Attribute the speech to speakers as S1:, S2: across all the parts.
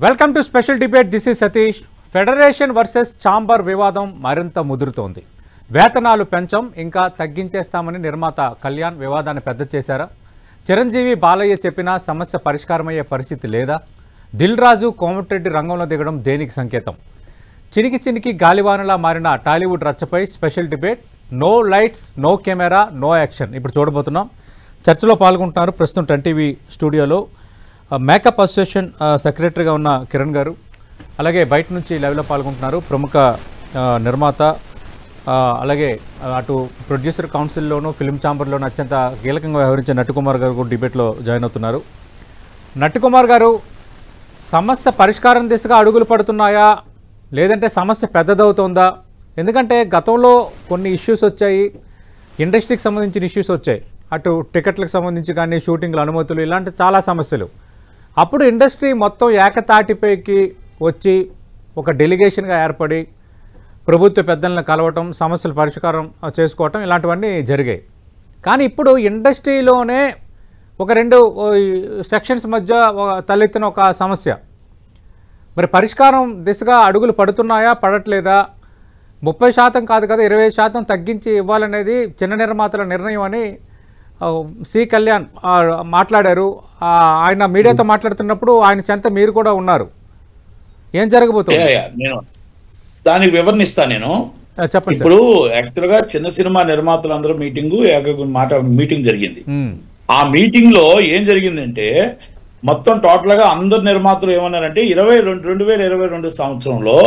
S1: Welcome to special debate. This is Satish. Federation versus chamber వివాదం మరింత ముదురుతోంది. వేతనాలు పెంచం ఇంకా తగ్గించేస్తామని నిర్మాత కళ్యాణ్ వివాదాన్ని పెద్ద చేశారా? చిరంజీవి బాలయ్య చెప్పినా సమస్య పరిష్కారమయ్యే పరిస్థితి లేదా? దిల్ రాజు కోమటిరెడ్డి రంగంలో దిగడం దేనికి సంకేతం? చినికి చినికి గాలివానలా మారిన టాలీవుడ్ రచ్చపై special debate. No lights, no camera, no action. ఇప్పుడు చూడబోతున్నాం. చర్చలో పాల్గొంటున్నారు ప్రస్తుతం 10TV స్టూడియోలో మేకప్ అసోసియేషన్ సెక్రటరీగా ఉన్న కిరణ్ గారు, అలాగే బయట నుంచి లైవ్లో పాల్గొంటున్నారు ప్రముఖ నిర్మాత, అలాగే అటు ప్రొడ్యూసర్ కౌన్సిల్లోనూ ఫిల్మ్ ఛాంబర్లోనూ అత్యంత కీలకంగా వ్యవహరించే నట్టుకుమార్ గారు కూడా డిబేట్లో జాయిన్ అవుతున్నారు. నట్టుకుమార్ గారు, సమస్య పరిష్కారం దిశగా అడుగులు పడుతున్నాయా లేదంటే సమస్య పెద్దదవుతుందా? ఎందుకంటే గతంలో కొన్ని ఇష్యూస్ వచ్చాయి, ఇండస్ట్రీకి సంబంధించిన ఇష్యూస్ వచ్చాయి, అటు టికెట్లకు సంబంధించి కానీ షూటింగ్ల అనుమతులు ఇలాంటి చాలా సమస్యలు. అప్పుడు ఇండస్ట్రీ మొత్తం ఏకతాటిపైకి వచ్చి ఒక డెలిగేషన్గా ఏర్పడి ప్రభుత్వ పెద్దలను కలవటం, సమస్యలు పరిష్కారం చేసుకోవటం ఇలాంటివన్నీ జరిగాయి. కానీ ఇప్పుడు ఇండస్ట్రీలోనే ఒక రెండు సెక్షన్స్ మధ్య తలెత్తిన ఒక సమస్య. మరి పరిష్కారం దిశగా అడుగులు పడుతున్నాయా పడట్లేదా? 30% కాదు కదా, 25% తగ్గించి ఇవ్వాలనేది చిన్న నిర్మాతల నిర్ణయం అని సి కళ్యాణ్ మాట్లాడారు. ఆయన మీడియాతో మాట్లాడుతున్నప్పుడు ఆయన చెంత మీరు కూడా ఉన్నారు. ఏం జరగబోతుంది?
S2: నేను దానికి వివరణిస్తా. నేను
S1: చెప్పండి.
S2: ఇప్పుడు యాక్చువల్ గా చిన్న సినిమా నిర్మాతలందరూ మీటింగ్ జరిగింది. ఆ మీటింగ్ లో ఏం జరిగిందంటే మొత్తం టోటల్ గా అందరు నిర్మాతలు ఏమన్నారంటే 2022 సంవత్సరంలో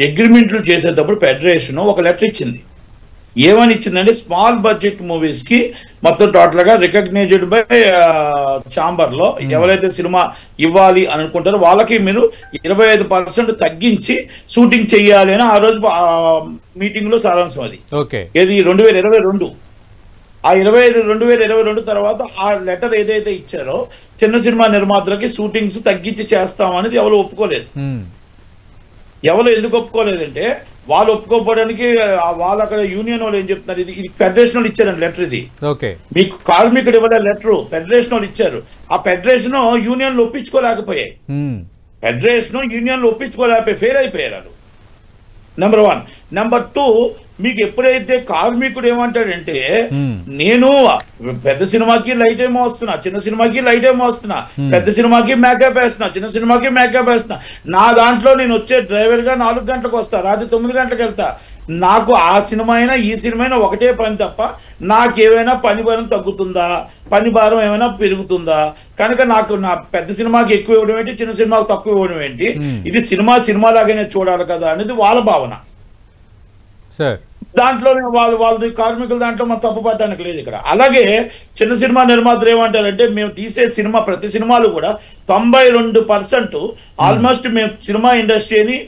S2: అగ్రిమెంట్లు చేసేటప్పుడు ఫెడరేషన్ ఒక లెటర్ ఇచ్చింది. ఏమని ఇచ్చిందంటే స్మాల్ బడ్జెట్ మూవీస్ కి మొత్తం టోటల్ గా రికగ్నైజ్డ్ బై ఛాంబర్ లో ఎవరైతే సినిమా ఇవ్వాలి అని అనుకుంటారో వాళ్ళకి మీరు 25% తగ్గించి షూటింగ్ చెయ్యాలి అని ఆ రోజు మీటింగ్ లో సారాంశం. అది ఏది 2022. ఆ 2022 తర్వాత ఆ లెటర్ ఏదైతే ఇచ్చారో చిన్న సినిమా నిర్మాతలకి షూటింగ్స్ తగ్గించి చేస్తామనేది ఎవరు ఒప్పుకోలేదు. ఎవరు ఎందుకు ఒప్పుకోలేదంటే వాళ్ళు ఒప్పుకోపోవడానికి వాళ్ళు అక్కడ యూనియన్ వాళ్ళు ఏం చెప్తున్నారు, ఇది ఫెడరేషన్ వాళ్ళు ఇచ్చారండి లెటర్. ఇది మీకు కార్మికుడు ఇవ్వలే లెటర్, ఫెడరేషన్ వాళ్ళు ఇచ్చారు. ఆ ఫెడరేషన్ యూనియన్లు ఒప్పించుకోలేకపోయాయి. ఫెయిల్ అయిపోయారు వాళ్ళు. నెంబర్ 1. నెంబర్ 2, మీకు ఎప్పుడైతే కార్మికుడు ఏమంటాడంటే నేను పెద్ద సినిమాకి లైట్ ఏమో వస్తున్నా, చిన్న సినిమాకి లైట్ ఏమో వస్తున్నా, పెద్ద సినిమాకి మేకప్ వేస్తున్నా, చిన్న సినిమాకి మేకప్ వేస్తున్నా, నా దాంట్లో నేను వచ్చే డ్రైవర్ గా 4 గంటలకు వస్తా, రాత్రి 9 గంటలకు వెళ్తా, నాకు ఆ సినిమా అయినా ఈ సినిమా అయినా ఒకటే పని తప్ప నాకేమైనా పని భారం తగ్గుతుందా, పని భారం ఏమైనా పెరుగుతుందా, కనుక నాకు నా పెద్ద సినిమాకి ఎక్కువ ఇవ్వడం ఏంటి, చిన్న సినిమాకి తక్కువ ఇవ్వడం ఏంటి, ఇది సినిమా లాగానే చూడాలి కదా అనేది వాళ్ళ భావన. దాంట్లో వాళ్ళది కార్మికుల దాంట్లో మనం తప్పు పట్టడానికి లేదు ఇక్కడ. అలాగే చిన్న సినిమా నిర్మాతలు ఏమంటారంటే మేము తీసే సినిమా ప్రతి సినిమాలు కూడా 92% ఆల్మోస్ట్ మేము సినిమా ఇండస్ట్రీని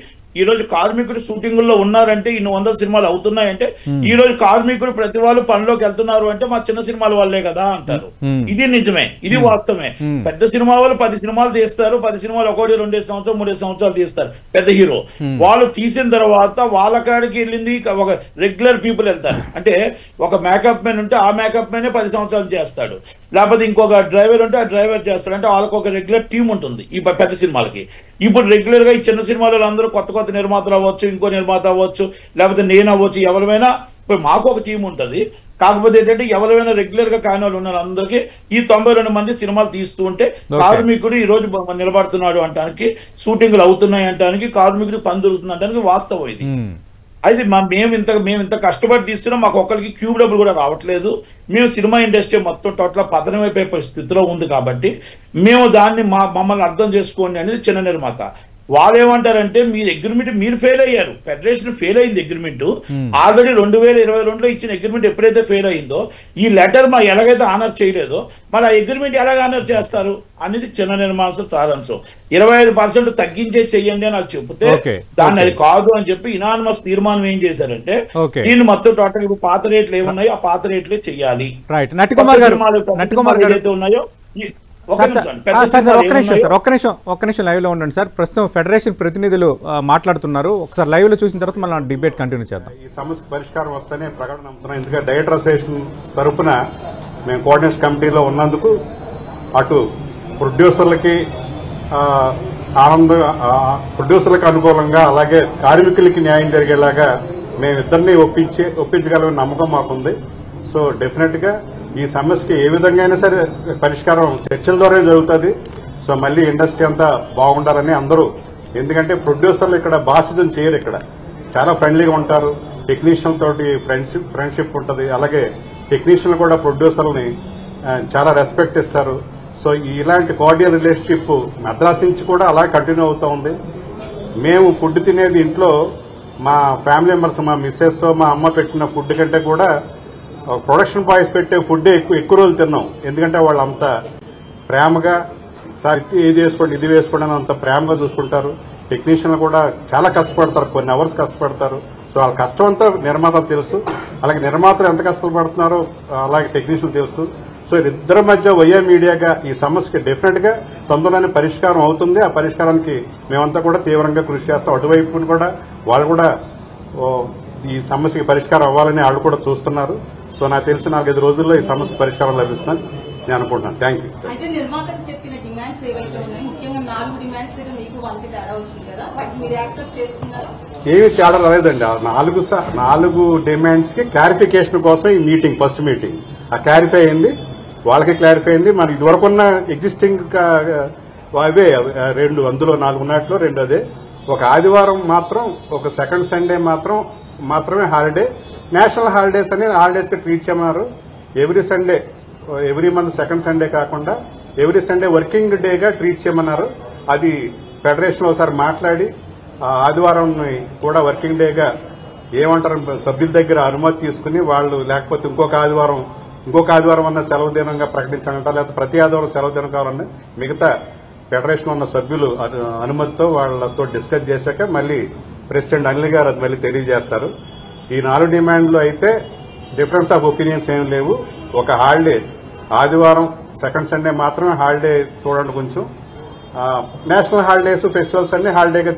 S2: ఈ రోజు కార్మికుడు షూటింగుల్లో ఉన్నారంటే ఇన్ని 100 సినిమాలు అవుతున్నాయంటే ఈ రోజు కార్మికుడు ప్రతి వాళ్ళు పనిలోకి వెళ్తున్నారు అంటే మా చిన్న సినిమాల వాళ్ళే కదా అంటారు. ఇది నిజమే, ఇది వాస్తవమే. పెద్ద సినిమా వాళ్ళు 10 సినిమాలు తీస్తారు, 10 సినిమాలు 1, 2 సంవత్సరం 3 సంవత్సరాలు తీస్తారు పెద్ద హీరో. వాళ్ళు తీసిన తర్వాత వాళ్ళ కాడికి వెళ్ళింది ఒక రెగ్యులర్ పీపుల్ వెళ్తారు. అంటే ఒక మేకప్ మ్యాన్ ఉంటే ఆ మేకప్ మ్యానే 10 సంవత్సరాలు చేస్తాడు, లేకపోతే ఇంకొక డ్రైవర్ ఉంటే ఆ డ్రైవర్ చేస్తాడు. అంటే వాళ్ళకి ఒక రెగ్యులర్ టీం ఉంటుంది ఈ పెద్ద సినిమాలకి. ఇప్పుడు రెగ్యులర్ గా ఈ చిన్న సినిమాలలో అందరూ కొత్త నిర్మాతలు అవ్వచ్చు, ఇంకో నిర్మాత అవ్వచ్చు, లేకపోతే నేను అవ్వచ్చు, ఎవరైనా. ఇప్పుడు మాకు ఒక టీం ఉంటుంది. కాకపోతే ఏంటంటే ఎవరైనా రెగ్యులర్ గా కాని వాళ్ళు ఉన్నారు అందరికీ ఈ 92 మంది సినిమాలు తీస్తూ ఉంటే కార్మికుడు ఈ రోజు నిలబడుతున్నాడు అంటానికి, షూటింగ్లు అవుతున్నాయి అంటానికి, కార్మికుడు పని దొరుకుతుంది అంటానికి వాస్తవం ఇది. అయితే మేము ఇంత కష్టపడి తీస్తున్నాం, మాకు ఒక్కరికి క్యూబ్ డబ్బులు కూడా రావట్లేదు. మేము సినిమా ఇండస్ట్రీ మొత్తం టోటల్ పతనమైపోయే స్థితిలో ఉంది కాబట్టి మేము దాన్ని మమ్మల్ని అర్థం చేసుకోండి అనేది చిన్న నిర్మాత. వాళ్ళు ఏమంటారంటే మీరు అగ్రిమెంట్ మీరు ఫెయిల్ అయ్యారు, ఫెడరేషన్ ఫెయిల్ అయింది అగ్రిమెంట్. ఆల్రెడీ 2022లో ఇచ్చిన అగ్రిమెంట్ ఎప్పుడైతే ఫెయిల్ అయిందో ఈ లెటర్ మా ఎలాగైతే ఆనర్ చేయలేదో మరి ఆ అగ్రిమెంట్ ఎలాగ ఆనర్ చేస్తారు అనేది చిన్న నిర్మాణ సారాంశం. 25% తగ్గించే చెయ్యండి అని అది చెబితే దాన్ని అది కాదు అని చెప్పి ఇనానిమస్ తీర్మానం ఏం చేశారంటే దీన్ని మొత్తం టోటల్ పాత రేట్లు ఏమున్నాయో ఆ పాత రేట్లే చెయ్యాలి. ఏదైతే ఉన్నాయో
S1: ఒక్క నిమిషం లైవ్ లో ఉండండి సార్. ప్రస్తుతం ఫెడరేషన్ ప్రతినిధులు మాట్లాడుతున్నారు. ఒకసారి లైవ్ లో చూసిన తర్వాత మళ్ళీ డిబేట్ కంటిన్యూ చేద్దాం.
S3: ఈ సమస్య పరిష్కారం వస్తేనే ప్రకటన నమ్ముతున్నాం. ఎందుకంటే డైరెక్టర్ అసోసియేషన్ తరఫున మేము కోఆర్డినేషన్ కమిటీలో ఉన్నందుకు అటు ప్రొడ్యూసర్లకి ప్రొడ్యూసర్లకు అనుకూలంగా అలాగే కార్మికులకి న్యాయం జరిగేలాగా మేమిద్దరిని ఒప్పించగలమని నమ్మకం మాకుంది. సో డెఫినెట్ గా ఈ సమస్యకి ఏ విధంగా అయినా సరే పరిష్కారం చర్చల ద్వారా జరుగుతుంది. సో మళ్ళీ ఇండస్ట్రీ అంతా బాగుండాలని అందరూ, ఎందుకంటే ప్రొడ్యూసర్లు ఇక్కడ బాసిజం చేయరు, ఇక్కడ చాలా ఫ్రెండ్లీగా ఉంటారు, టెక్నీషియన్ తోటి ఫ్రెండ్షిప్ ఉంటుంది. అలాగే టెక్నీషియన్లు కూడా ప్రొడ్యూసర్ని చాలా రెస్పెక్ట్ ఇస్తారు. సో ఇలాంటి కార్డియల్ రిలేషన్షిప్ మద్రాస్ నుంచి కూడా అలా కంటిన్యూ అవుతూ ఉంది. మేము ఫుడ్ తినేది ఇంట్లో మా ఫ్యామిలీ మెంబర్స్, మా మిస్సెస్, మా అమ్మ పెట్టిన ఫుడ్ కంటే కూడా ప్రొడక్షన్ బాయ్స్ పెట్టే ఫుడ్ ఎక్కువ రోజులు తిన్నాం. ఎందుకంటే వాళ్ళు అంత ప్రేమగా సార్ ఇది వేసుకోండి ఇది వేసుకోండి అని అంత ప్రేమగా చూసుకుంటారు. టెక్నీషియన్లు కూడా చాలా కష్టపడతారు, కొన్ని అవర్స్ కష్టపడతారు. సో వాళ్ళ కష్టం అంతా నిర్మాతలు తెలుసు, అలాగే నిర్మాతలు ఎంత కష్టపడుతున్నారో అలాగే టెక్నీషియన్లు తెలుసు. సో ఇద్దరి మధ్య వయ్యా మీడియాగా ఈ సమస్యకి డెఫినెట్ గా తొందరలోనే పరిష్కారం అవుతుంది. ఆ పరిష్కారానికి మేమంతా కూడా తీవ్రంగా కృషి చేస్తాం. అటువైపు కూడా వాళ్ళు కూడా ఈ సమస్యకి పరిష్కారం అవ్వాలని వాళ్ళు కూడా చూస్తున్నారు. సో నాకు తెలిసి 4-5 రోజుల్లో ఈ సమస్య పరిష్కారం లభిస్తుందని నేను అనుకుంటున్నాను. Thank you.
S4: అయితే నిర్మాతలు చెప్పిన డిమాండ్స్ ఏవైతే ఉన్నాయి, ముఖ్యంగా 4 డిమాండ్స్ దగ్గర మీకు 1 తేడా వచ్చింది కదా, వాటిని మీరు యాక్సెప్ట్ చేస్తున్నారా?
S3: ఏమి తేడా రాలేదండి. 4 డిమాండ్స్ కి క్లారిఫికేషన్ కోసం ఈ మీటింగ్, ఫస్ట్ మీటింగ్ ఆ క్లారిఫై అయింది, వాళ్ళకి క్లారిఫై అయింది. మరి ఇదివరకున్న ఎగ్జిస్టింగ్ అవే 2, అందులో 4 ఉన్నట్లో 2 అదే. ఒక ఆదివారం మాత్రం, ఒక సెకండ్ సండే మాత్రమే హాలిడే. నేషనల్ హాలిడేస్ అని హాలిడేస్ కి ట్రీట్ చేయమన్నారు. Every Sunday, every month second Sunday కాకుండా ఎవ్రీ సండే వర్కింగ్ డేగా ట్రీట్ చేయమన్నారు. అది ఫెడరేషన్ ఒకసారి మాట్లాడి ఆదివారం కూడా వర్కింగ్ డేగా ఏమంటారు సభ్యుల దగ్గర అనుమతి తీసుకుని వాళ్ళు, లేకపోతే ఇంకొక ఆదివారం అన్న సెలవు దినంగా ప్రకటించాలంట, లేకపోతే ప్రతి ఆదివారం సెలవు దినం కావాలన్నా మిగతా ఫెడరేషన్ ఉన్న సభ్యులు అనుమతితో వాళ్ళతో డిస్కస్ చేశాక మళ్ళీ ప్రెసిడెంట్ అనిల్ గారు అది మళ్ళీ తెలియజేస్తారు. ఈ 4 డిమాండ్లు అయితే డిఫరెన్స్ ఆఫ్ ఒపీనియన్స్ ఏం లేవు. ఒక హాలిడే ఆదివారం సెకండ్ సండే మాత్రమే హాలిడే చూడండి కొంచెం. నేషనల్ హాలిడేస్, ఫెస్టివల్స్ అన్ని హాలిడేగా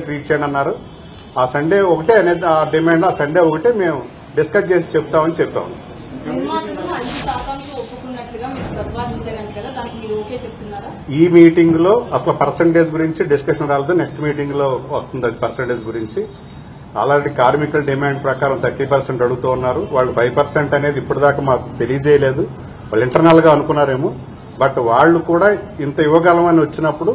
S3: ట్రీట్ చేయండి అన్నారు. ఆ సండే ఒకటే అనేది ఆ డిమాండ్, ఆ సండే ఒకటే మేము డిస్కస్ చేసి చెప్తామని చెప్పాము. ఈ మీటింగ్ లో అసలు పర్సంటేజ్ గురించి డిస్కషన్ రాలేదు, నెక్స్ట్ మీటింగ్ లో వస్తుంది అది పర్సంటేజ్ గురించి. అలాంటి కార్మికుల డిమాండ్ ప్రకారం 30% అడుగుతూ ఉన్నారు. వాళ్ళు 5% అనేది ఇప్పటిదాకా మాకు తెలియజేయలేదు, వాళ్ళు ఇంటర్నల్ గా అనుకున్నారేమో. బట్ వాళ్ళు కూడా ఇంత ఇవ్వగలమని వచ్చినప్పుడు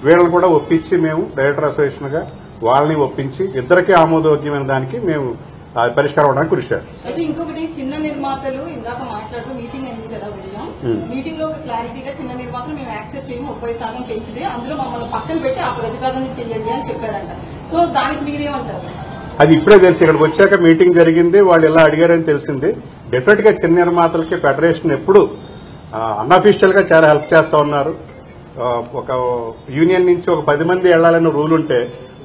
S3: వీళ్ళని కూడా ఒప్పించి మేము డైరెక్టర్ అసోసియేషన్ గా వాళ్ళని ఒప్పించి ఇద్దరికీ ఆమోదయోగ్యమైన దానికి మేము పరిష్కారం అవడానికి కృషి చేస్తాం.
S4: అయితే ఇంకొకటి, చిన్న నిర్మాతలు ఇందాక మాట్లాడుతూ మీటింగ్ అయింది కదా ఉదయం, మీటింగ్ లో ఒక క్లారిటీగా చిన్న నిర్మాతలు మేము యాక్సెప్ట్ చేయము, 30% పెంచితే అందులో మమ్మల్ని పక్కన పెట్టి ఆ ప్రతిపాదన చేయండి అని చెప్పారంట. సో దానికి మీరేమంటారు?
S3: అది ఇప్పుడే తెలిసి ఇక్కడికి వచ్చాక మీటింగ్ జరిగింది, వాళ్ళు ఇలా అడిగారని తెలిసింది. డెఫినెట్ గా చిన్న నిర్మాతలకి ఫెడరేషన్ ఎప్పుడు అన్అఫీషియల్ గా చాలా హెల్ప్ చేస్తా ఉన్నారు. ఒక యూనియన్ నుంచి ఒక 10 మంది వెళ్లాలన్న రూల్ ఉంటే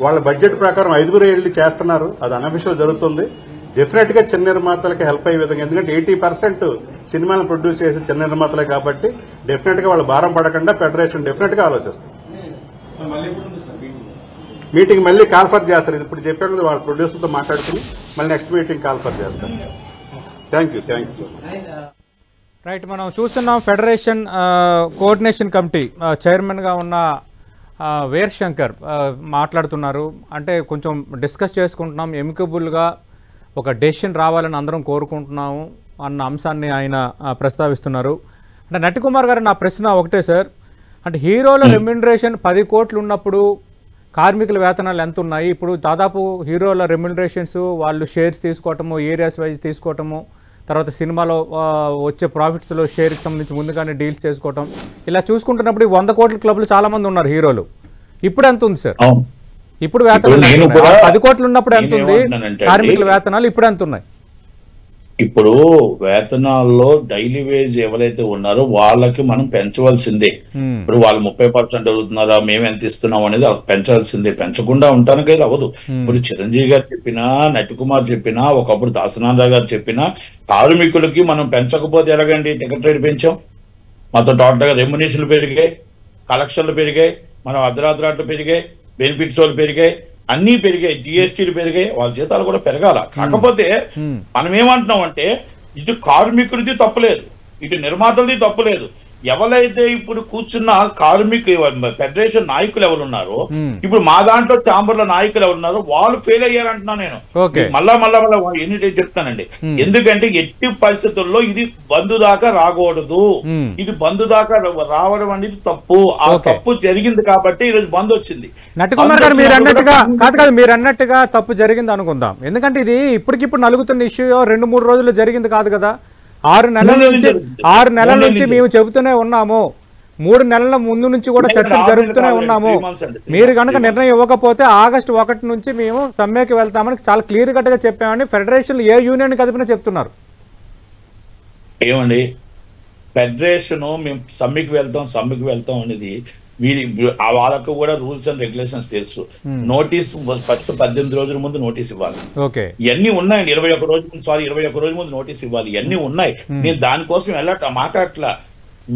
S3: వాళ్ళ బడ్జెట్ ప్రకారం 5 వెళ్లి చేస్తున్నారు. అది అన్అఫీషియల్ జరుగుతుంది. డెఫినెట్ గా చిన్న నిర్మాతలకి హెల్ప్ అయ్యే విధంగా, ఎందుకంటే 80% సినిమాలను ప్రొడ్యూస్ చేసే చిన్న నిర్మాతలే కాబట్టి డెఫినెట్ గా వాళ్ళు భారం పడకుండా ఫెడరేషన్ డెఫినెట్ గా ఆలోచిస్తుంది. మీటింగ్ మళ్ళీ కాన్ఫర్ చేస్తారు. ఇప్పుడు చెప్పాను కదా, వాళ్ళ ప్రొడ్యూసర్తో మాట్లాడుకుని మళ్ళీ నెక్స్ట్ మీటింగ్ కాన్ఫర్ చేస్తారు. Thank you.
S1: రైట్, మనం చూస్తున్నాం ఫెడరేషన్ కోఆర్డినేషన్ కమిటీ చైర్మన్గా ఉన్న వీర్ శంకర్ మాట్లాడుతున్నారు. అంటే కొంచెం డిస్కస్ చేసుకుంటున్నాం, ఎమికబుల్గా ఒక డెసిషన్ రావాలని అందరం కోరుకుంటున్నాము అన్న అంశాన్ని ఆయన ప్రస్తావిస్తున్నారు. అంటే నటికుమార్ గారు, నా ప్రశ్న ఒకటే సార్, అంటే హీరోల రెమ్యునరేషన్ 10 కోట్లు ఉన్నప్పుడు కార్మికుల వేతనాలు ఎంత ఉన్నాయి? ఇప్పుడు దాదాపు హీరోల రెమ్యునరేషన్స్ వాళ్ళు షేర్స్ తీసుకోవటము, ఏరియాస్ వైజ్ తీసుకోవటము, తర్వాత సినిమాలో వచ్చే ప్రాఫిట్స్లో షేర్కి సంబంధించి ముందుగానే డీల్స్ చేసుకోవటం, ఇలా చూసుకుంటున్నప్పుడు 100 కోట్ల క్లబ్లు చాలా మంది ఉన్నారు హీరోలు. ఇప్పుడు ఎంత ఉంది సార్? ఇప్పుడు వేతనాలు 10 కోట్లు ఉన్నప్పుడు ఎంత ఉంది కార్మికుల వేతనాలు, ఇప్పుడు ఎంత ఉన్నాయి?
S2: ఇప్పుడు వేతనాల్లో డైలీ వేజ్ ఎవరైతే ఉన్నారో వాళ్ళకి మనం పెంచవలసిందే. ఇప్పుడు వాళ్ళు 30% అడుగుతున్నారా, మేము ఎంత ఇస్తున్నాం అనేది పెంచాల్సిందే. పెంచకుండా ఉంటానికి అవ్వదు. ఇప్పుడు చిరంజీవి గారు చెప్పినా, నటికుమార్ చెప్పినా, ఒకప్పుడు దాసనాథ గారు చెప్పినా, కార్మికులకి మనం పెంచకపోతే ఎలాగండి? టికెట్ రేట్ పెంచాం, మొత్తం టోటల్ గా రెమ్యునేషన్లు పెరిగాయి, కలెక్షన్లు పెరిగాయి, మనం అర్ధరాత్రాట్లు పెరిగాయి, బెనిఫిట్స్ వాళ్ళు పెరిగాయి, అన్ని పెరిగాయి, జిఎస్టీలు పెరిగాయి, వాళ్ళ జీతాలు కూడా పెరగాల. కాకపోతే మనం ఏమంటున్నాం అంటే, ఇటు కార్మికుడిది తప్పులేదు, ఇటు నిర్మాతలది తప్పులేదు. ఎవరైతే ఇప్పుడు కూర్చున్న ఫెడరేషన్ నాయకులు ఎవరు ఉన్నారో, ఇప్పుడు మా దాంట్లో ఛాంబర్ల నాయకులు ఎవరు ఉన్నారో వాళ్ళు ఫెయిల్ అయ్యారంటున్నా నేను. మళ్ళా ఎన్ని చెప్తానండి. ఎందుకంటే ఎట్టి పరిస్థితుల్లో ఇది బంధు దాకా రాకూడదు. ఇది బంధు దాకా రావడం అనేది తప్పు. ఆ తప్పు జరిగింది కాబట్టి ఈరోజు బంద్ వచ్చింది.
S1: నట్టుకుమార్ గారు మీరు అన్నట్టుగా తప్పు జరిగింది అనుకుందాం. ఎందుకంటే ఇది ఇప్పటికిప్పుడు నలుగుతున్న ఇష్యూ 2-3 రోజుల్లో జరిగింది కాదు కదా. 6 నెలల నుంచి మేము చెబుతూనే ఉన్నాము. 3 నెలల ముందు నుంచి కూడా చర్చలు జరుపుతూనే ఉన్నాము. మీరు కనుక నిర్ణయం ఇవ్వకపోతే ఆగస్టు 1 నుంచి మేము సమ్మెకి వెళ్తామని చాలా క్లియర్ కట్ గా చెప్పామని ఫెడరేషన్ ఏ యూనియన్ కదిపినా చెప్తున్నారు.
S2: ఏమండి ఫెడరేషన్ మేము సమ్మెకి వెళ్తాం అనేది వాళ్ళకు కూడా రూల్స్ అండ్ రెగ్యులేషన్స్ తెలుసు. నోటీస్ ఫస్ట్ 18 రోజుల ముందు నోటీస్ ఇవ్వాలి. ఇవన్నీ ఉన్నాయండి. 21 రోజు ముందు నోటీస్ ఇవ్వాలి. ఇవన్నీ ఉన్నాయి. నేను దానికోసం మాట్లాడట్లా.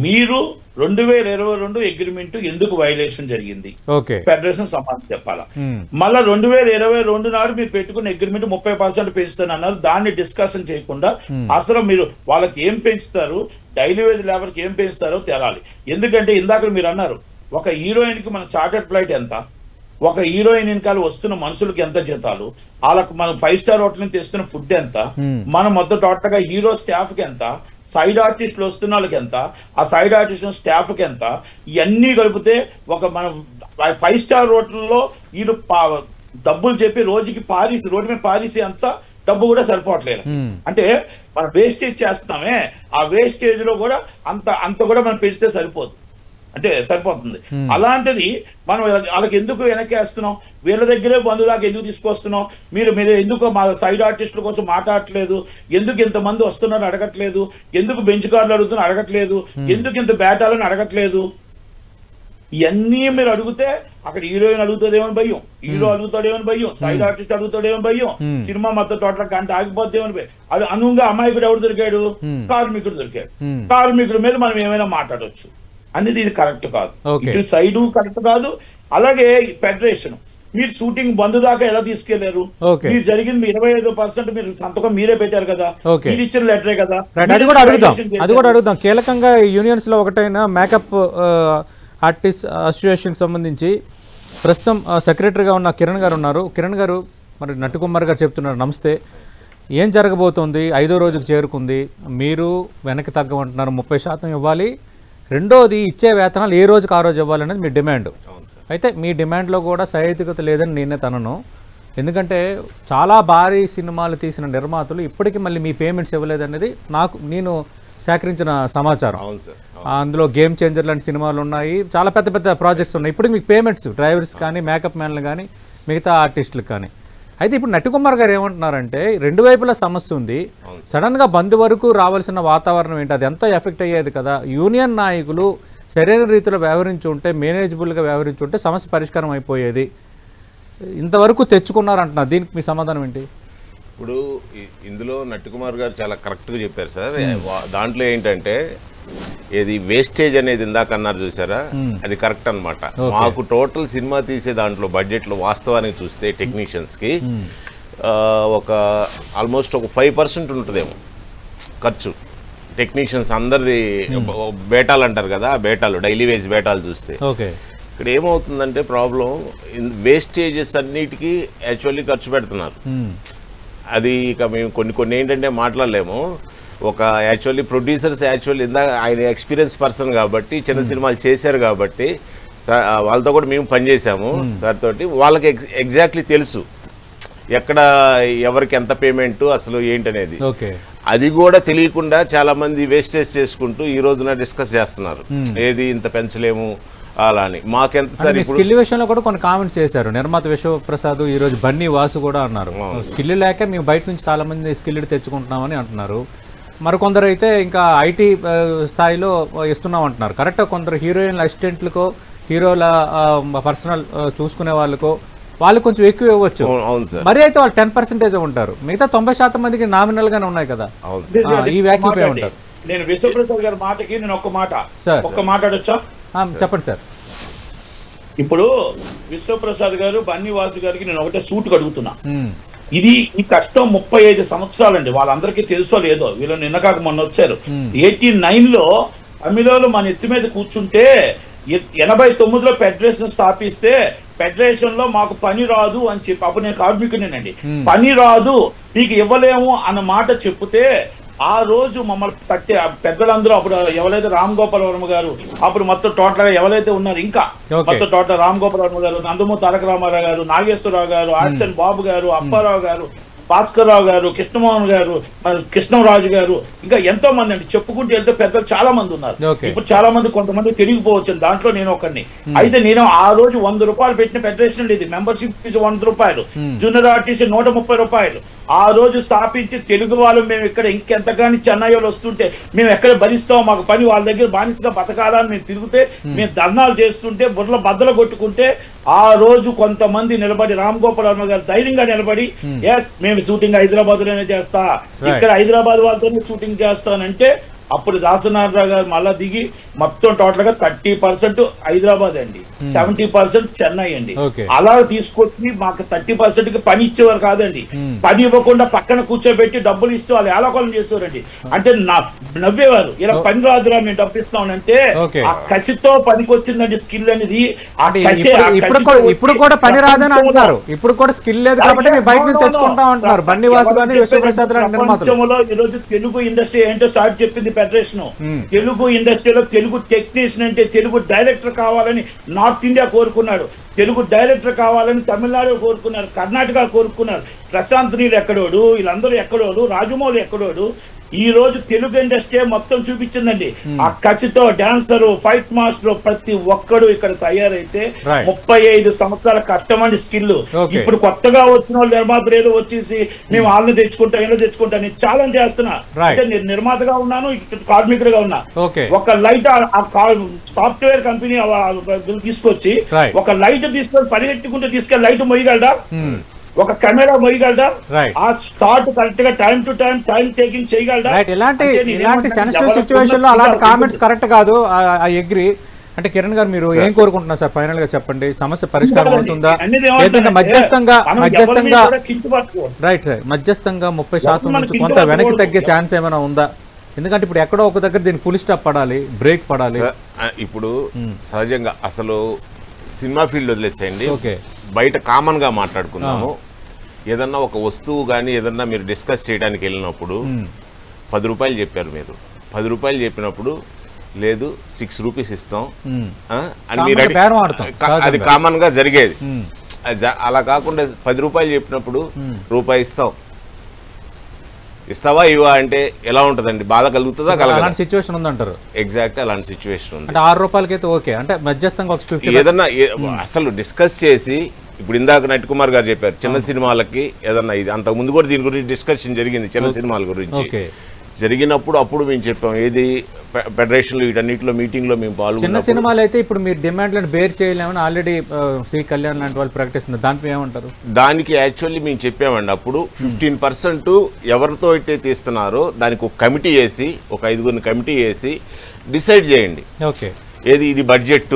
S2: మీరు 2022 అగ్రిమెంట్ ఎందుకు వైలేషన్ జరిగింది ఫెడరేషన్ సమాధానం చెప్పాలా. మళ్ళా 2022 నాడు మీరు పెట్టుకున్న అగ్రిమెంట్ 30% పెంచుతానన్నారు. దాన్ని డిస్కషన్ చేయకుండా అసలు మీరు వాళ్ళకి ఏం పెంచుతారు, డైలీ వేజ్ లేబర్ కి ఏం పెంచుతారో తేలాలి. ఎందుకంటే ఇందాక మీరు అన్నారు ఒక హీరోయిన్ కి మన చార్టర్డ్ ఫ్లైట్ ఎంత, ఒక హీరోయిన్ వెనకాల వస్తున్న మనుషులకి ఎంత జీతాలు, వాళ్ళకు మనం 5 స్టార్ హోటల్ నుంచి తెస్తున్న ఫుడ్ ఎంత, మనం మొత్తం టోటల్ గా హీరో స్టాఫ్ కి ఎంత, సైడ్ ఆర్టిస్టులు వస్తున్న వాళ్ళకి ఎంత, ఆ సైడ్ ఆర్టిస్ట్ స్టాఫ్ కి ఎంత, ఇవన్నీ కలిపితే ఒక మనం 5 స్టార్ హోటల్లో వీళ్ళు డబ్బులు చెప్పి రోజుకి రోడ్డు మీద పారిసి అంత డబ్బు కూడా సరిపోవట్లేదు. అంటే మనం వేస్టేజ్ చేస్తున్నామే, ఆ వేస్టేజ్ లో కూడా అంత కూడా మనం పెంచితే సరిపోతుంది. అలాంటిది మనం వాళ్ళకి ఎందుకు వెనకేస్తున్నాం, వీళ్ళ దగ్గరే బంధు దాకా ఎందుకు తీసుకొస్తున్నాం, మీరు ఎందుకు మా సైడ్ ఆర్టిస్టుల కోసం మాట్లాడట్లేదు, ఎందుకు ఇంతమంది వస్తున్నారు అడగట్లేదు, ఎందుకు బెంచ్ కార్డులు అడుగుతున్నా అడగట్లేదు, ఎందుకు ఇంత బ్యాటాలని అడగట్లేదు. ఇవన్నీ మీరు అడిగితే అక్కడ హీరోయిన్ అడుగుతుందేమని భయం, హీరో అడుగుతాడేమని భయం, సైడ్ ఆర్టిస్ట్ అడుగుతాడేమని భయం, సినిమా మొత్తం టోటల్ గంట ఆగిపోద్దేమని భయం. అది అనువుగా అమాయకుడు ఎవరు దొరికాడు, కార్మికుడు దొరికాడు. కార్మికుడి మీద మనం ఏమైనా మాట్లాడవచ్చు అనేది ఇది కరెక్ట్ కాదు. ఇటు సైడు కరెక్ట్ కాదు. అలాగే ఫెడరేషన్ మీరు షూటింగ్ బంద్ దాకా ఎలా తీసుకెళ్లారు, మీరు జరిగింది 25% మీరు సంతకం మీరే పెట్టారు కదా, మీరు ఇచ్చిన లెటరే కదా.
S1: అది కూడా అడుగుదాం. కీలకంగా యూనియన్స్ లో ఒకటైన మేకప్ ఆర్టిస్ట్ అసోసియేషన్ సంబంధించి ప్రస్తుతం సెక్రటరీగా ఉన్న కిరణ్ గారు ఉన్నారు. కిరణ్ గారు, మరి నట్టుకుమార్ గారు చెప్తున్నారు, నమస్తే. ఏం జరగబోతోంది? 5వ రోజుకు చేరుకుంది. మీరు వెనక్కి తగ్గమంటున్నారు, 30% ఇవ్వాలి. రెండోది ఇచ్చే వేతనాలు ఏ రోజుకి ఆ రోజు ఇవ్వాలనేది మీ డిమాండ్. అయితే మీ డిమాండ్లో కూడా సహేతుకత లేదని నేనే తనను. ఎందుకంటే చాలా భారీ సినిమాలు తీసిన నిర్మాతలు ఇప్పటికీ మళ్ళీ మీ పేమెంట్స్ ఇవ్వలేదనేది నేను సేకరించిన సమాచారం. అందులో గేమ్ చేంజర్ లాంటి సినిమాలు ఉన్నాయి, చాలా పెద్ద పెద్ద ప్రాజెక్ట్స్ ఉన్నాయి. ఇప్పుడు మీకు పేమెంట్స్ డ్రైవర్స్ కానీ, మేకప్ మ్యాన్లు కానీ, మిగతా ఆర్టిస్టులకు కానీ. అయితే ఇప్పుడు నట్టుకుమార్ గారు ఏమంటున్నారంటే 2 వైపుల సమస్య ఉంది, సడన్గా బంద్ వరకు రావాల్సిన వాతావరణం ఏంటి, అది ఎంత ఎఫెక్ట్ అయ్యేది కదా. యూనియన్ నాయకులు సరైన రీతిలో వ్యవహరించి ఉంటే, మేనేజబుల్గా వ్యవహరించి ఉంటే సమస్య పరిష్కారం అయిపోయేది. ఇంతవరకు తెచ్చుకున్నారంటున్నారు, దీనికి మీ సమాధానం ఏంటి?
S5: ఇప్పుడు ఇందులో నట్టుకుమార్ గారు చాలా కరెక్ట్గా చెప్పారు సార్. దాంట్లో ఏంటంటే ఏది వేస్టేజ్ అనేది ఇందాక అన్నారు చూసారా, అది కరెక్ట్ అనమాట. మాకు టోటల్ సినిమా తీసే దాంట్లో బడ్జెట్లో వాస్తవానికి చూస్తే టెక్నీషియన్స్కి ఒక ఆల్మోస్ట్ ఒక 5% ఉంటుందేమో ఖర్చు. టెక్నీషియన్స్ అందరిది బేటాలు అంటారు కదా, ఆ బేటాలు డైలీ వేజ్ బేటాలు చూస్తే ఇక్కడ ఏమవుతుందంటే ప్రాబ్లం, వేస్టేజెస్ అన్నిటికీ యాక్చువల్లీ ఖర్చు పెడుతున్నారు. అది ఇక మేము కొన్ని ఏంటంటే మాట్లాడలేము. ఒక యాక్చువల్లీ ప్రొడ్యూసర్స్ ఇందాక ఆయన ఎక్స్పీరియన్స్ పర్సన్ కాబట్టి, చిన్న సినిమాలు చేశారు కాబట్టి వాళ్ళతో కూడా మేము పనిచేసాము సార్ తోటి. వాళ్ళకి ఎగ్జాక్ట్లీ తెలుసు ఎక్కడ ఎవరికి ఎంత పేమెంట్ అసలు ఏంటనేది. అది కూడా తెలియకుండా చాలా మంది వేస్టేజ్ చేసుకుంటూ ఈ రోజున డిస్కస్ చేస్తున్నారు, ఏది ఇంత పెంచలేము అలా అని. మాకెంత సరే
S1: స్కిల్ విషయంలో కూడా కొన్ని కామెంట్స్ చేశారు నిర్మాత విశ్వప్రసాద్, ఈ రోజు బన్నీ వాసు కూడా అన్నారు స్కిల్ లేక మేము బయట నుంచి చాలా మంది స్కిల్ తెచ్చుకుంటున్నామని అంటున్నారు. మరికొందరు అయితే ఇంకా ఐటీ స్థాయిలో ఇస్తున్నాం అంటున్నారు. కరెక్ట్గా కొందరు హీరోయిన్ల అసిస్టెంట్లకో, హీరోల పర్సనల్ చూసుకునే వాళ్ళకో వాళ్ళు కొంచెం ఎక్కువ ఇవ్వచ్చు. మరి అయితే వాళ్ళు 10% ఉంటారు, మిగతా 90% మందికి నామినల్ గానే ఉన్నాయి కదా. ఈ వ్యాఖ్యలు ఏమంటారు?
S2: నేను విశ్వప్రసాద్ గారి మాటకి నేను ఒక్క మాట అడొచ్చా?
S1: చెప్పండి సార్.
S2: ఇప్పుడు విశ్వప్రసాద్ గారు బన్నీ వాసు గారికి నేను ఒకటే సూట్ అడుగుతున్నా. ఇది ఈ కష్టం 35 సంవత్సరాలండి. వాళ్ళందరికీ తెలుసో లేదో, వీళ్ళు నిన్న కాక మొన్న వచ్చారు. 89లో తమిళోళ్ళు మన ఎత్తి మీద కూర్చుంటే 89లో ఫెడరేషన్ స్థాపిస్తే ఫెడరేషన్ లో మాకు పని రాదు అని చెప్పి అప్పుడు నేను కార్మికునేనండి, పని రాదు మీకు ఇవ్వలేము అన్న మాట చెప్తే ఆ రోజు మమ్మల్ని తట్టి పెద్దలందరూ అప్పుడు ఎవరైతే రామ్ గోపాల్ వర్మ గారు అప్పుడు మొత్తం టోటల్ గా ఎవరైతే ఉన్నారు ఇంకా మొత్తం టోటల్ రామ్ గోపాల్ వర్మ గారు, నందమూరి తారక రామారావు గారు, నాగేశ్వరరావు గారు, ఆర్సన్ బాబు గారు, అప్పారావు గారు, భాస్కర్ రావు గారు, కృష్ణమోహన్ గారు, కృష్ణరాజు గారు, ఇంకా ఎంతో మంది అండి చెప్పుకుంటూ వెళ్తే పెద్దలు చాలా మంది ఉన్నారు. ఇప్పుడు చాలా మంది కొంతమంది తెలియకపోవచ్చు, దాంట్లో నేను ఒకరిని. అయితే నేను ఆ రోజు 100 రూపాయలు పెట్టిన ఫెడరేషన్ ఇది, మెంబర్షిప్ ఫీజు 100 రూపాయలు, జూనియర్ ఆర్టీసీ 130 రూపాయలు ఆ రోజు స్థాపించి తెలుగు వాళ్ళు మేము ఇక్కడ ఇంకెంతగాని చెన్నైలో వస్తుంటే మేము ఎక్కడ భరిస్తాం, మాకు పని వాళ్ళ దగ్గర బానిసగా బతకాలని మేము తిరిగితే మేము ధర్నాలు చేస్తుంటే బుర్రల బద్దలు కొట్టుకుంటే ఆ రోజు కొంతమంది నిలబడి రామ్ గోపాల్ వర్మ గారు ధైర్యంగా నిలబడి ఎస్ మేము షూటింగ్ హైదరాబాద్ లోనే చేస్తా, ఇక్కడ హైదరాబాద్ వాళ్ళతోనే షూటింగ్ చేస్తానంటే అప్పుడు దాసనారాయణ గారు మళ్ళా దిగి మొత్తం టోటల్ గా 30% హైదరాబాద్ అండి, 70% చెన్నై అండి. అలా తీసుకొచ్చి మాకు 30% కి పని ఇచ్చేవారు కాదండి, పని ఇవ్వకుండా పక్కన కూర్చోబెట్టి డబ్బులు ఇస్తూ వాళ్ళు ఏలాకోలం చేసేవారండి. అంటే నవ్వేవారు, ఇలా పని రాదురా మేము డబ్బు ఇస్తామంటే ఆ కసితో పనికి వచ్చిందండి స్కిల్ అనేది.
S1: ఇప్పుడు కూడా పని రాదని అంటున్నారు, ఇప్పుడు కూడా స్కిల్ లేదు కాబట్టి బయట నుంచి తెచ్చుకుంటాం అంటున్నారు బన్నివాసు గాని విశ్వప్రసాద్ నిర్మాతలు.
S2: ఈ రోజు తెలుగు ఇండస్ట్రీ ఏంటో స్టార్ట్ చెప్పింది ఫెడరేషన్. తెలుగు ఇండస్ట్రీలో తెలుగు టెక్నీషియన్ అంటే తెలుగు డైరెక్టర్ కావాలని నార్త్ ఇండియా కోరుకున్నాడు, తెలుగు డైరెక్టర్ కావాలని తమిళనాడు కోరుకున్నారు, కర్ణాటక కోరుకున్నారు. ప్రశాంత్ నీళ్ళు ఎక్కడోడు, వీళ్ళందరూ ఎక్కడోడు, రాజమౌళి ఎక్కడోడు. ఈ రోజు తెలుగు ఇండస్ట్రీ మొత్తం చూపించిందండి. ఆ కసితో డాన్సరు, ఫైట్ మాస్టర్ ప్రతి ఒక్కడు ఇక్కడ తయారైతే 35 సంవత్సరాల కష్టమండి స్కిల్. ఇప్పుడు కొత్తగా వచ్చిన వాళ్ళు నిర్మాతలు ఏదో వచ్చేసి మేము వాళ్ళని తెచ్చుకుంటాం ఇలా తెచ్చుకుంటాం, నేను ఛాలెంజ్ చేస్తున్నా. అంటే నేను నిర్మాతగా ఉన్నాను, కార్మికుడిగా ఉన్నా. ఒక లైట్ సాఫ్ట్వేర్ కంపెనీ తీసుకొచ్చి ఒక లైట్ తీసుకొని పరిగెట్టుకుంటూ తీసుకెళ్ళి లైట్ మొయ్యగలడా, ఒక కెమెరా మొయ్యగలడా, ఆ స్టార్ట్ కరెక్ట్ గా టైం టు టైం టేకింగ్ చేయగలడా.
S1: ఇలాంటి సెన్సిటివ్ సిచ్యువేషన్ లో అలాంటి కామెంట్స్ కరెక్ట్ కాదు. I agree. అంటే కిరణ్ గారు మీరు ఏం కోరుకుంటున్నారు సార్, ఫైనల్ గా చెప్పండి, సమస్య పరిష్కారం అవుతుందా లేదంటే మధ్యస్థంగా మధ్యస్థంగా 30% నుంచి కొంత వెనక్కి తగ్గే ఛాన్స్ ఏమైనా ఉందా? ఎందుకంటే ఇప్పుడు ఎక్కడో ఒక దగ్గర దీనికి ఫుల్ స్టాప్ పడాలి, బ్రేక్ పడాలి.
S5: ఇప్పుడు సహజంగా అసలు సినిమా ఫీల్డ్ వదిలేసేయండి, బయట కామన్ గా మాట్లాడుకున్నాము. ఏదన్నా ఒక వస్తువు కానీ ఏదన్నా మీరు డిస్కస్ చేయడానికి వెళ్ళినప్పుడు 10 రూపాయలు చెప్పారు, మీరు 10 రూపాయలు చెప్పినప్పుడు లేదు 6 రూపీస్ ఇస్తాం అని మీరు అది కామన్ గా జరిగేది. అలా కాకుండా 10 రూపాయలు చెప్పినప్పుడు రూపాయి ఇస్తాం, ఇస్తావా ఇవా అంటే ఎలా ఉంటదండి, బాధ కలుగుతుందా?
S1: అలాంటి సిచ్యువేషన్ ఉందంటారు.
S5: ఎగ్జాక్ట్ అలాంటి సిచ్యువేషన్ ఉంది.
S1: అంటే 6 రూపాయలకైతే ఓకే, అంటే మధ్యస్థంగా
S5: ఏదన్నా అసలు డిస్కస్ చేసి, ఇప్పుడు ఇందాక నటికుమార్ గారు చెప్పారు చిన్న సినిమాలకి ఏదన్నా, ఇది అంతకు ముందు కూడా దీని గురించి డిస్కషన్ జరిగింది చిన్న సినిమాల గురించి. జరిగినప్పుడు అప్పుడు మేము చెప్పాం ఏది ఫెడరేషన్ వీటన్నిటిలో మీటింగ్ లో మేము పాల్గొన్నాం.
S1: చిన్న సినిమాలు అయితే ఇప్పుడు మీరు డిమాండ్లను బేర్ చేయలేమని ఆల్రెడీ శ్రీ కళ్యాణ్ లాంటి వాళ్ళు ప్రకటిస్తున్నారు, దానికి ఏమంటారు?
S5: దానికి యాక్చువల్లీ మేము చెప్పామండి అప్పుడు 15% ఎవరితో అయితే తీస్తున్నారో దానికి ఒక కమిటీ వేసి, ఒక 5గురిని కమిటీ వేసి డిసైడ్ చేయండి ఏది ఇది బడ్జెట్,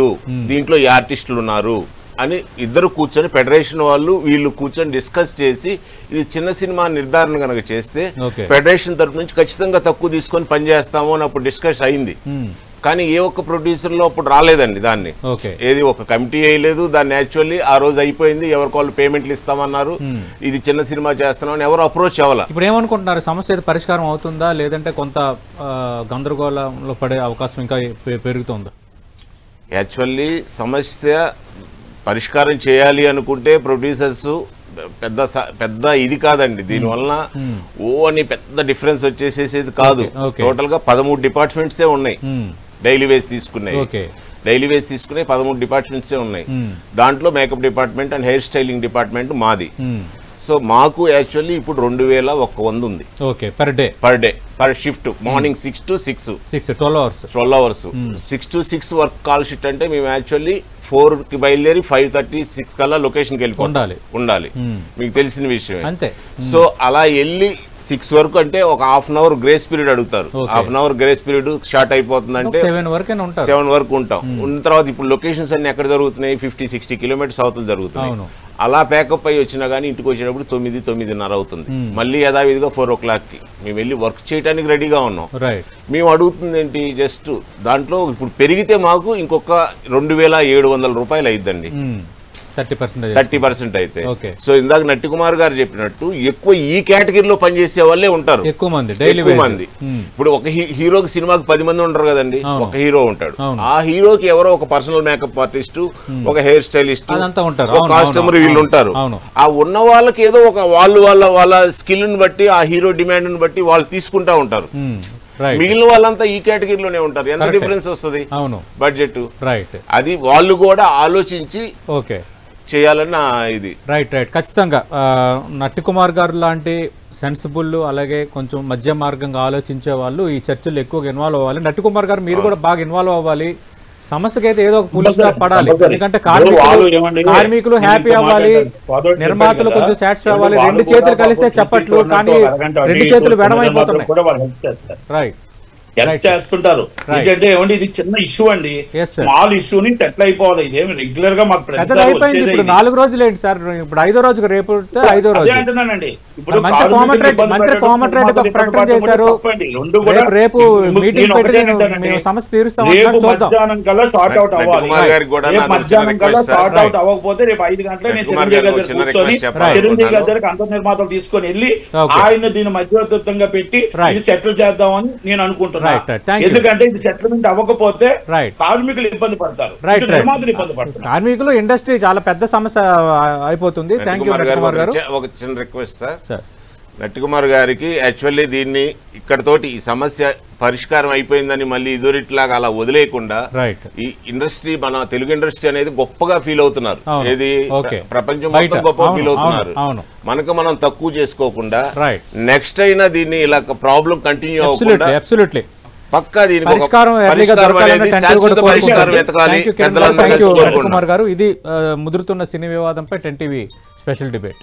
S5: దీంట్లో ఈ ఆర్టిస్టులు ఉన్నారు అని ఇద్దరు కూర్చొని ఫెడరేషన్ వాళ్ళు వీళ్ళు కూర్చొని డిస్కస్ చేసి ఇది చిన్న సినిమా నిర్ధారణ కనుక చేస్తే ఫెడరేషన్ తరఫు నుంచి ఖచ్చితంగా తక్కువ తీసుకొని పనిచేస్తాము అని అప్పుడు డిస్కస్ అయింది. కానీ ఏ ఒక్క ప్రొడ్యూసర్ లో అప్పుడు రాలేదండి దాన్ని, ఏది ఒక కమిటీ వేయలేదు దాన్ని. యాక్చువల్లీ ఆ రోజు అయిపోయింది, ఎవరికి వాళ్ళు పేమెంట్లు ఇస్తామన్నారు, ఇది చిన్న సినిమా చేస్తున్నామని ఎవరు అప్రోచ్ అవ్వాలి.
S1: ఇప్పుడు ఏమనుకుంటున్నారు, సమస్య పరిష్కారం అవుతుందా లేదంటే కొంత గందరగోళంలో పడే అవకాశం ఇంకా పెరుగుతుందా?
S5: యాక్చువల్లీ సమస్య పరిష్కారం చేయాలి అనుకుంటే ప్రొడ్యూసర్స్ పెద్ద ఇది కాదండి, దీనివల్ల అని పెద్ద డిఫరెన్స్ వచ్చేసేది కాదు. టోటల్ గా 13 డిపార్ట్మెంట్సే ఉన్నాయి డైలీ వేస్ తీసుకున్నాయి, డైలీ వేస్ తీసుకునే 13 డిపార్ట్మెంట్సే ఉన్నాయి. దాంట్లో makeup department and hair styling department మాది. సో మాకు యాక్చువల్లీ ఇప్పుడు 2100 ఉంది per day per shift. Morning 6 to 6 12 hours 6 to 6 work call shift. అంటే మేము యాక్చువల్లీ 4కి బయలుదేరి 5:36 కల్లా లొకేషన్కి వెళ్ళిపోవాలి ఉండాలి, మీకు తెలిసిన విషయం అంతే. సో అలా వెళ్ళి 6 వరకు అంటే ఒక half an hour grace period అడుగుతారు. Half an hour grace period start అయిపోతుందంటే 7 వరకు ఉంటాం. ఉన్న తర్వాత ఇప్పుడు లొకేషన్స్ అన్ని ఎక్కడ జరుగుతున్నాయి, 50-60 కిలోమీటర్స్ అవతల జరుగుతున్నాయి. అలా ప్యాకప్ అయ్యి వచ్చినా కానీ ఇంటికి వచ్చేటప్పుడు 9-9:30 అవుతుంది. మళ్ళీ యథావిధిగా 4 o'clockకి మేము వెళ్ళి వర్క్ చేయడానికి రెడీగా ఉన్నాం. మేము అడుగుతుంది ఏంటి, జస్ట్ దాంట్లో ఇప్పుడు పెరిగితే మాకు ఇంకొక 2,700 రూపాయలు అయిద్దండి, 30% అయితే. సో ఇందాక నట్టి కుమార్ గారు చెప్పినట్టు ఎక్కువ ఈ కేటగిరీలో పనిచేసే వాళ్ళే ఉంటారు, ఎక్కువ మంది. ఇప్పుడు ఒక హీరోకి సినిమాకి 10 మంది ఉంటారు కదండి, ఒక హీరో ఉంటాడు. ఆ హీరోకి ఎవరో ఒక పర్సనల్ మేకప్ ఆర్టిస్ట్, ఒక హెయిర్ స్టైలిస్ట్, ఒక కాస్ట్యూమర్, వీళ్ళు ఉంటారు. ఆ ఉన్న వాళ్ళకి ఏదో ఒక వాళ్ళ స్కిల్ ని బట్టి, ఆ హీరో డిమాండ్ ని బట్టి వాళ్ళు తీసుకుంటా ఉంటారు. మిగిలిన వాళ్ళంతా ఈ కేటగిరీలోనే ఉంటారు. ఎంత డిఫరెన్స్ వస్తుంది బడ్జెట్? అది వాళ్ళు కూడా ఆలోచించి చేయాలన్న ఇది.
S1: రైట్. ఖచ్చితంగా నట్టి కుమార్ గారు లాంటి సెన్సిబుల్, అలాగే కొంచెం మధ్య మార్గంగా ఆలోచించే వాళ్ళు ఈ చర్చల్లో ఎక్కువగా ఇన్వాల్వ్ అవ్వాలి. నట్టి కుమార్ గారు మీరు కూడా బాగా ఇన్వాల్వ్ అవ్వాలి. సమస్యకి అయితే ఏదో ఒక పులిస్గా పడాలి. ఎందుకంటే కార్మికులు హ్యాపీ అవ్వాలి, నిర్మాతలు కొంచెం సాటిస్ఫై అవ్వాలి. 2 చేతులు కలిస్తే చెప్పట్లు, కానీ 2 చేతులు వెడమైపోతున్నాయి. రైట్.
S2: హెల్ప్ చేస్తుంటారు. ఎందుకంటే ఏమండి ఇది చిన్న ఇష్యూ అండి, స్మాల్ ఇష్యూని సెటిల్ అయిపోవాలి. ఇదేమి రెగ్యులర్ గా మాకు
S1: 4 రోజులు ఏంటి సార్, ఇప్పుడు 5వ రోజు, రేపు 5వ రోజు
S2: అంటున్నానండి.
S1: మంత్రి కోమటిరెడ్డి ప్రకటన చేశారు, రేపు మీటింగ్ పెట్టి మేము సమస్య తీరుస్తాం చూద్దాం.
S2: మధ్యాహ్నం కల్లా సార్ట్ అవుట్ అవ్వాలి. మధ్యాహ్నం కల్లా సార్ట్ అవుట్ అవ్వకపోతే రేపు 5 గంటలకు నేను చిరంజీవి గారి దగ్గర కూర్చొని, చిరంజీవి గారి దగ్గర అంతర్ నిర్మాతలు తీసుకొని వెళ్ళి ఆయన దీన్ని మధ్యవర్తిత్వంగా పెట్టి ఇది సెటిల్ చేద్దామని నేను అనుకుంటున్నాను. ఎందుకంటే ఇది సెటిల్మెంట్ అవ్వకపోతే కార్మికులు ఇబ్బంది పడతారు, నిర్మాతలు ఇబ్బంది పడతారు.
S1: కార్మికులు ఇండస్ట్రీ చాలా పెద్ద సమస్య అయిపోతుంది. థ్యాంక్ యూ కుమార్ గారు.
S5: ఒక చిన్న రిక్వెస్ట్ సార్, నట్టి కుమార్ గారికి యాక్చువల్లీ దీన్ని ఇక్కడతోటి ఈ సమస్య పరిష్కారం అయిపోయిందని మళ్ళీ ఇదివరట్లాగా అలా వదిలేయకుండా, ఈ ఇండస్ట్రీ, మన తెలుగు ఇండస్ట్రీ అనేది గొప్పగా ఫీల్ అవుతున్నారు, ఏది ప్రపంచం మొత్తం గొప్పగా ఫీల్ అవుతున్నారు. మనకు మనం తక్కువ చేసుకోకుండా నెక్స్ట్ అయినా దీన్ని ఇలా ప్రాబ్లం కంటిన్యూ అవ్వకుండా పక్కా దీనికి
S1: కుమార్ గారు. ఇది ముదురుతున్న సినీ వివాదంపై 10 టీవీ స్పెషల్ డిబేట్.